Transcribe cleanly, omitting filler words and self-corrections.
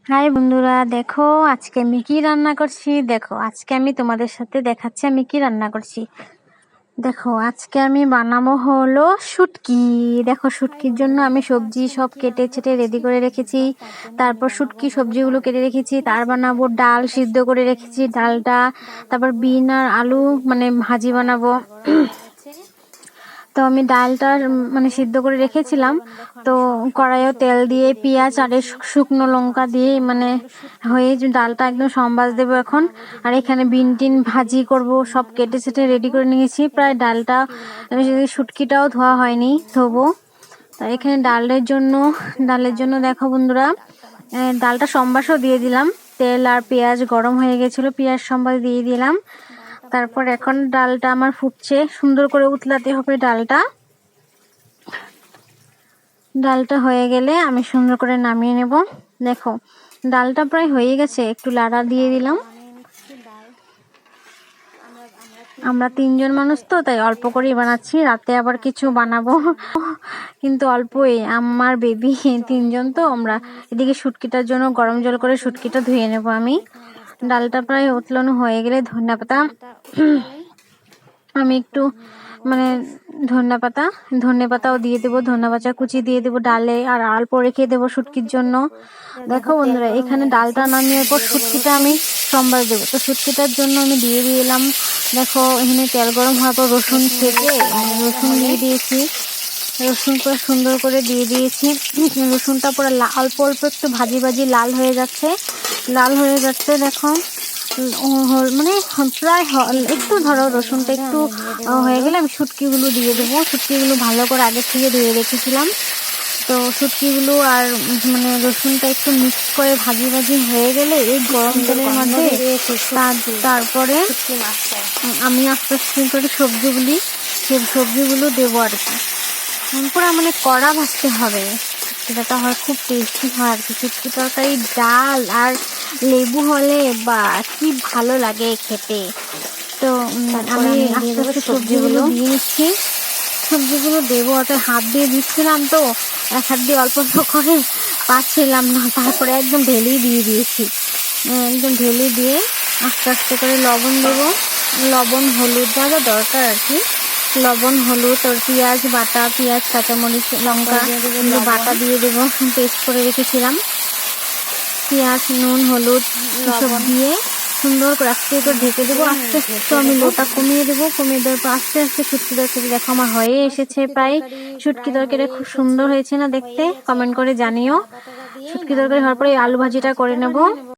High বন্ধুরা, দেখো আজকে আমি কি রান্না করছি। দেখো আজকে আমি তোমাদের সাথে দেখাচ্ছি আমি কি রান্না করছি। দেখো আজকে আমি বানাবো হলো শুটকি। দেখো শুটকির জন্য আমি সবজি সব কেটে ছেটে রেডি করে রেখেছি। তারপর শুটকি সবজিগুলো কেটে রেখেছি। তার বানাবো ডাল সিদ্ধ করে রেখেছি, ডালটা। তারপর বিন আর আলু মানে ভাজি বানাবো। তো আমি ডালটা মানে সিদ্ধ করে রেখেছিলাম। তো কড়াইয়ে তেল দিয়ে পেঁয়াজ আর শুকনো লঙ্কা দিয়ে মানে হয়ে ডালটা একদম সম্বাস দেবো এখন। আর এখানে বিন টিন ভাজি করব, সব কেটে সেটে রেডি করে নিয়েছি। প্রায় ডালটা শুটকিটাও ধোয়া হয়নি, ধোবো। তাই এখানে ডালের জন্য দেখো বন্ধুরা, ডালটা সম্বাসও দিয়ে দিলাম। তেল আর পেঁয়াজ গরম হয়ে গেছিলো, পেঁয়াজ সম্বাস দিয়ে দিলাম। তারপর এখন ডালটা আমার ফুটছে, সুন্দর করে উতলাতে হবে ডালটা। ডালটা হয়ে গেলে আমি সুন্দর করে নামিয়ে নেব। দেখো ডালটা প্রায় হয়ে গেছে, একটু লাড়া দিয়ে দিলাম। আমরা 3 জন মানুষ তো, তাই অল্প করেই বানাচ্ছি। রাতে আবার কিছু বানাবো কিন্তু অল্পই, আমার বেবি 3 জন তো আমরা। এদিকে শুটকিটার জন্য গরম জল করে শুটকিটা ধুয়ে নেব আমি। ডালটা প্রায় উতলানো হয়ে গেলে ধনেপাতা আমি একটু মানে ধনেপাতাও দিয়ে দেবো, ধনেপাতা কুচি দিয়ে দেবো ডালে, আর অল্প রেখে দেবো শুটকির জন্য। দেখো বন্ধুরা, এখানে ডালটা নামিয়ে পর শুটকিটা আমি সম্বাস দেবো। তো শুটকিটার জন্য আমি দিয়ে দিলাম। দেখো এখানে তেল গরম হওয়ার পর রসুন থেকে রসুন দিয়ে দিয়েছি। রসুন করে সুন্দর করে দিয়ে দিয়েছি। রসুনটা পুরো অল্প অল্প একটু ভাজি ভাজি লাল হয়ে যাচ্ছে। দেখো মানে প্রায় একটু ধরো রসুনটা একটু হয়ে গেলে আমি শুটকিগুলো দিয়ে দেবো। শুটকিগুলো ভালো করে আগে থেকে ধুয়ে রেখেছিলাম। তো শুটকিগুলো আর মানে রসুনটা একটু মিক্স করে ভাজি হয়ে গেলে এই গরম তেলের মধ্যে তারপরে আমি আস্তে আস্তে করে সবজিগুলো দেবো আর কি। পুরো মানে কড়া ভাজতে হবে, সেটা হয় খুব টেস্টি হয় আর কি। শুটকি তরকারি ডাল আর লেবু হলে বা কি ভালো লাগে খেতে। তো আমি আস্তে আস্তে সবজিগুলো দিয়ে নিচ্ছি। সবজিগুলো দেবো, অর্থাৎ হাত দিয়ে দিচ্ছিলাম তো এক হাত দিয়ে অল্প অল্প করে পাচ্ছিলাম না, তারপরে একদম ঢেলেই দিয়ে দিয়েছি। একদম ঢেলে দিয়ে আস্তে আস্তে করে লবণ দেবো, লবণ হলুদ যা যা দরকার আর কি। লবণ হলুদ আর পেঁয়াজ বাটা, পেঁয়াজ কাঁচামরিচ লঙ্কা বাটা দিয়ে দেবো, পেস্ট করে রেখেছিলাম। পেঁয়াজ নুন হলুদ সব দিয়ে সুন্দর করে আস্তে করে ঢেকে দেবো। আস্তে আস্তে আমি লোটা কমিয়ে দেবো, কমিয়ে দেওয়ার পর আস্তে আস্তে শুটকি তরকারি দেখো আমার হয়ে এসেছে প্রায়। শুটকি তরকারি খুব সুন্দর হয়েছে না দেখতে? কমেন্ট করে জানিও। শুটকি তরকারি হওয়ার পরে আলু ভাজিটা করে নেব।